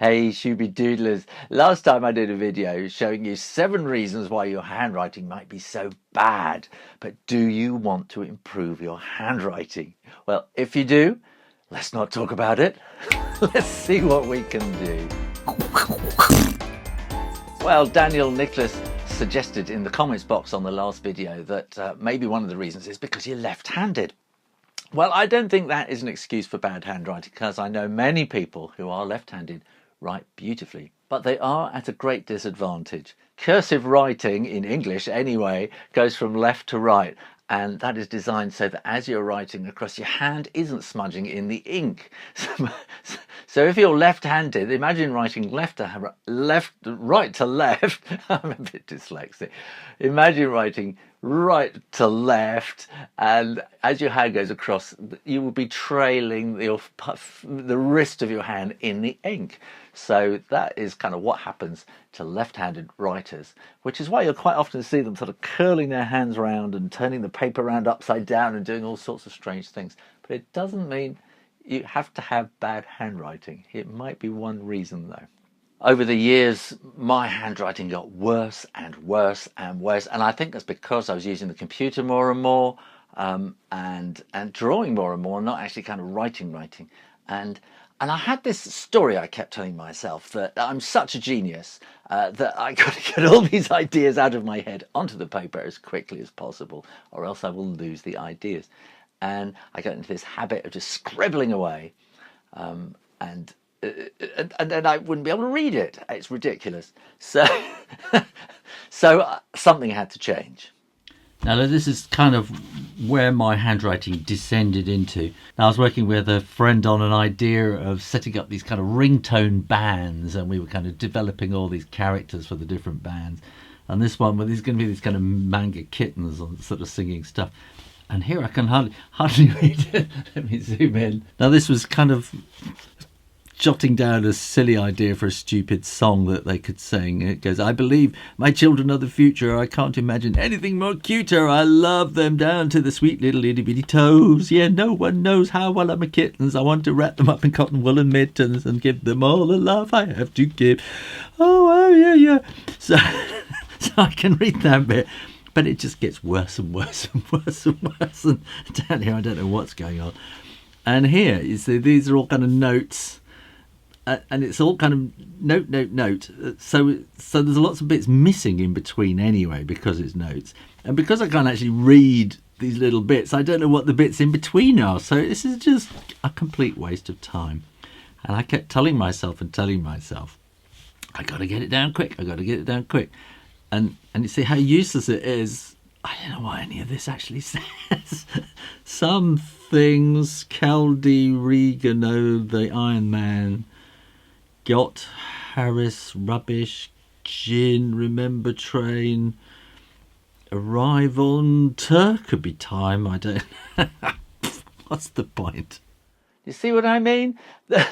Hey Shooby Doodlers, last time I did a video showing you 7 reasons why your handwriting might be so bad, but do you want to improve your handwriting? Well, if you do, let's not talk about it. Let's see what we can do. Well, Daniel Nicholas suggested in the comments box on the last video that maybe one of the reasons is because you're left-handed. Well, I don't think that is an excuse for bad handwriting, because I know many people who are left-handed write beautifully, but they are at a great disadvantage. Cursive writing, in English anyway, goes from left to right, and that is designed so that as you're writing across, your hand isn't smudging in the ink. So if you're left-handed, imagine writing right to left. I'm a bit dyslexic. Imagine writing right to left, and as your hand goes across, you will be trailing the wrist of your hand in the ink. So that is kind of what happens to left-handed writers, which is why you'll quite often see them sort of curling their hands around and turning the paper around upside down and doing all sorts of strange things. But it doesn't mean you have to have bad handwriting. It might be one reason though. Over the years, my handwriting got worse and worse and worse, and I think that's because I was using the computer more and more, and drawing more and more, not actually kind of writing. And I had this story I kept telling myself, that I'm such a genius that I got to get all these ideas out of my head onto the paper as quickly as possible, or else I will lose the ideas. And I got into this habit of just scribbling away, and then I wouldn't be able to read it. It's ridiculous. So, something had to change. Now this is kind of where my handwriting descended into. Now I was working with a friend on an idea of setting up these kind of ringtone bands, and we were kind of developing all these characters for the different bands. And this one, well, there's going to be these kind of manga kittens on sort of singing stuff. And here I can hardly read it. Let me zoom in. Now this was kind of jotting down a silly idea for a stupid song that they could sing. It goes, I believe my children are the future. I can't imagine anything more cuter. I love them down to the sweet little itty bitty toes. Yeah, no one knows how well I'm a kittens. I want to wrap them up in cotton wool and mittens and give them all the love I have to give. Oh, yeah. So I can read that bit. But it just gets worse and worse and worse and worse. And down here, I don't know what's going on. And here, you see, these are all kind of notes. And it's all kind of note. So there's lots of bits missing in between anyway, because it's notes. And because I can't actually read these little bits, I don't know what the bits in between are. So this is just a complete waste of time. And I kept telling myself, I got to get it down quick. And you see how useless it is. I don't know what any of this actually says. Some things, Caldi, Regano, the Iron Man, Got, Harris, Rubbish, Gin, Remember Train, Arrive on Could be time, I don't know. What's the point? You see what I mean?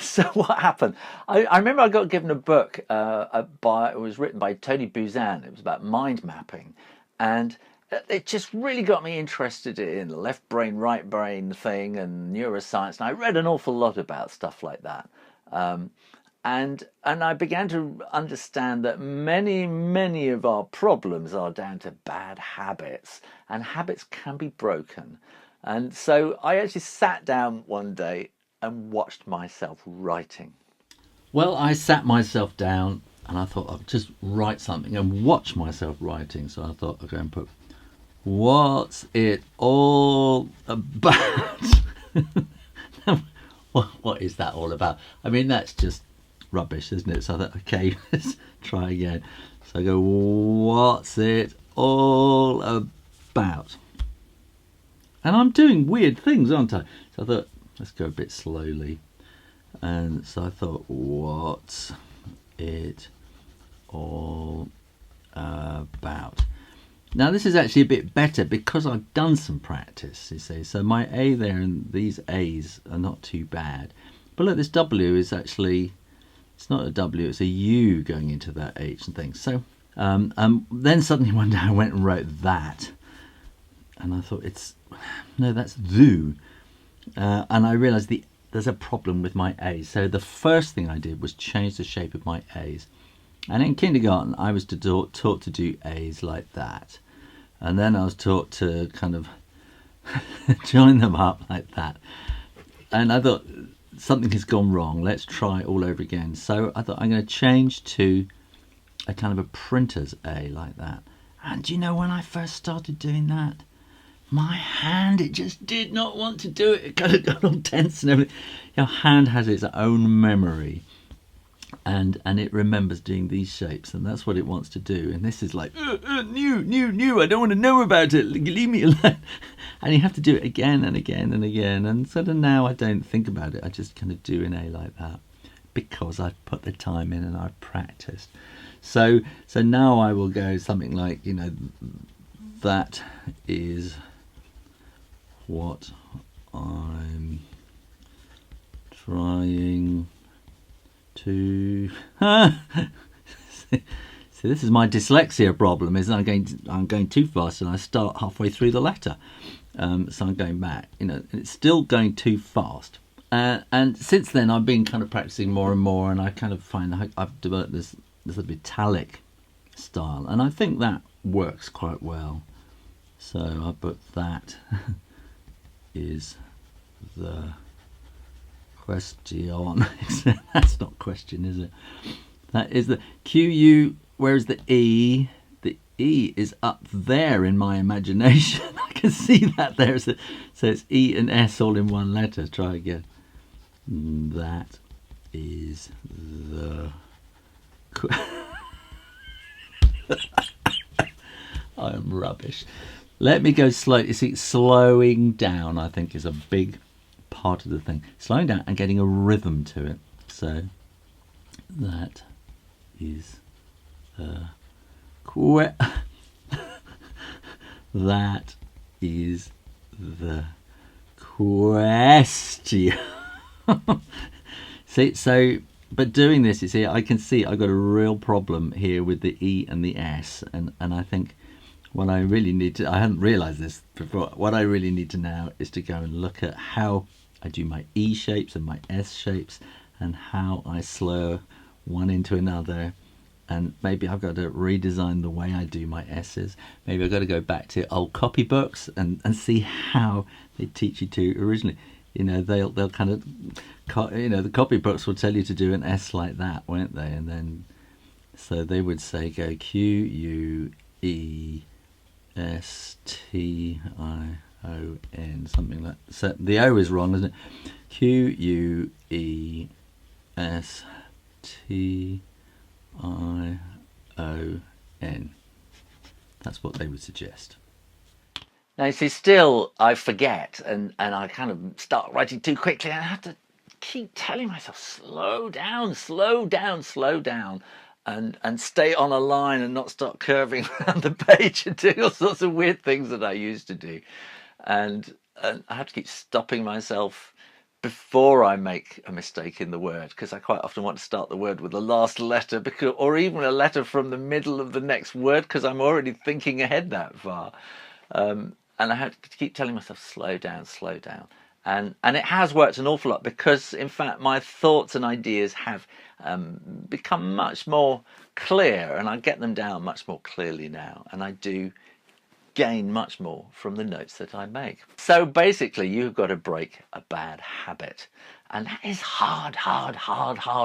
So what happened? I remember I got given a book it was written by Tony Buzan. It was about mind mapping, and it just really got me interested in the left brain, right brain thing and neuroscience. And I read an awful lot about stuff like that. And I began to understand that many of our problems are down to bad habits, and habits can be broken. And so I actually sat down one day and watched myself writing. Well, I sat myself down and I thought I'd just write something and watch myself writing. So I thought I'd go and put, what's it all about? What is that all about? I mean, that's just rubbish, isn't it? So I thought, okay, let's try again. So I go, what's it all about? And I'm doing weird things, aren't I? So I thought, let's go a bit slowly. And so I thought, what's it all about? Now this is actually a bit better because I've done some practice, you see. So my A there and these A's are not too bad. But look, this W is actually, it's not a W, it's a U going into that H and things. So then suddenly one day I went and wrote that. And I thought, no, that's zoo. And I realised the there's a problem with my A's. So the first thing I did was change the shape of my A's. And in kindergarten, I was taught to do A's like that. And then I was taught to kind of join them up like that. And I thought, something has gone wrong. Let's try all over again. So I thought, I'm going to change to a kind of a printer's A like that. And you know, when I first started doing that, my hand, it just did not want to do it. It kind of got all tense and everything. Your hand has its own memory, and it remembers doing these shapes, and that's what it wants to do. And this is like, new, I don't want to know about it, leave me alone. And you have to do it again and again and again. And sort of now I don't think about it. I just kind of do an A like that because I've put the time in and I've practiced. So now I will go something like, you know, that is what I'm trying to see, this is my dyslexia problem, is I'm going too fast and I start halfway through the letter. So I'm going back, you know, it's still going too fast. And since then I've been kind of practicing more and more, and I kind of find I've developed this sort of italic style, and I think that works quite well. So I put that is the question. That's not question, is it? That is the QU. Where is the E? The E is up there in my imagination. I can see that there. So it's E and S all in one letter. Try again. That is the... I am rubbish. Let me go slow. You see, slowing down, I think, is a big part of the thing. Slowing down and getting a rhythm to it. So that is the that is the question. See, so, but doing this, you see, I can see I've got a real problem here with the E and the S, and I think what I really need to, I hadn't realised this before, what I really need to now is to go and look at how I do my E shapes and my S shapes, and how I slur one into another. And maybe I've got to redesign the way I do my S's. Maybe I've got to go back to old copybooks and see how they teach you to originally. You know, they'll kind of, you know, the copybooks will tell you to do an S like that, won't they? And then, so they would say go QUESTION, something like that. So the O is wrong, isn't it? QUESTION. That's what they would suggest. Now, you see, still I forget, and I kind of start writing too quickly, and I have to keep telling myself, slow down, and stay on a line and not start curving around the page and doing all sorts of weird things that I used to do. And I have to keep stopping myself before I make a mistake in the word, because I quite often want to start the word with the last letter, or even a letter from the middle of the next word, because I'm already thinking ahead that far. And I have to keep telling myself, slow down. And it has worked an awful lot, because, in fact, my thoughts and ideas have become much more clear, and I get them down much more clearly now. And I do gain much more from the notes that I make. So basically, you've got to break a bad habit. And that is hard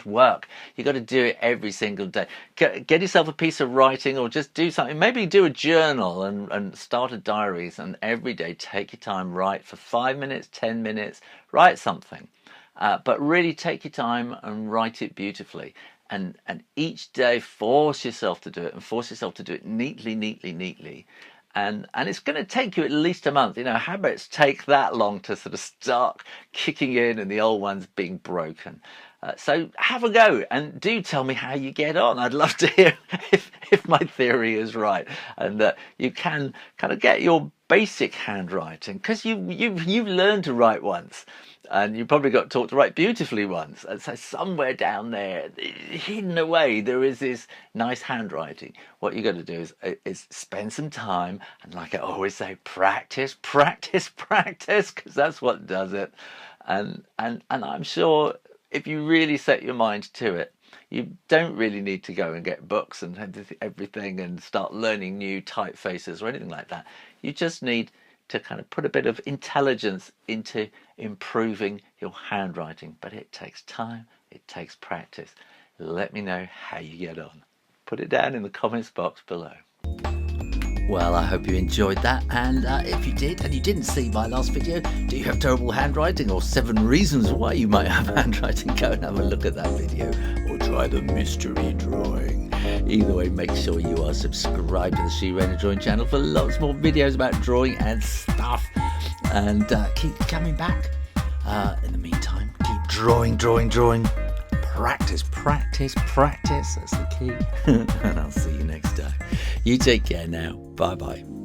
work. You've got to do it every single day. Get yourself a piece of writing, or just do something. Maybe do a journal and start a diary. And every day, take your time, write for 5 minutes, 10 minutes, write something. But really take your time and write it beautifully. And each day, force yourself to do it, and force yourself to do it neatly. And it's going to take you at least a month. You know, habits take that long to sort of start kicking in, and the old ones being broken. So have a go, and do tell me how you get on. I'd love to hear if my theory is right, and that you can kind of get your basic handwriting, because you've learned to write once, and you probably got taught to write beautifully once. And so somewhere down there, hidden away, there is this nice handwriting. What you got to do is spend some time, and like I always say, practice, because that's what does it. and I'm sure if you really set your mind to it, you don't really need to go and get books and everything and start learning new typefaces or anything like that. You just need to kind of put a bit of intelligence into improving your handwriting. But it takes time, it takes practice. Let me know how you get on. Put it down in the comments box below. Well, I hope you enjoyed that, and if you did and you didn't see my last video, do you have terrible handwriting or 7 reasons why you might have handwriting, go and have a look at that video or try the mystery drawing. Either way, make sure you are subscribed to the Shoo Rayner drawing channel for lots more videos about drawing and stuff, and keep coming back. In the meantime, keep drawing. Practice, that's the key. And I'll see you next time. You take care now. Bye bye.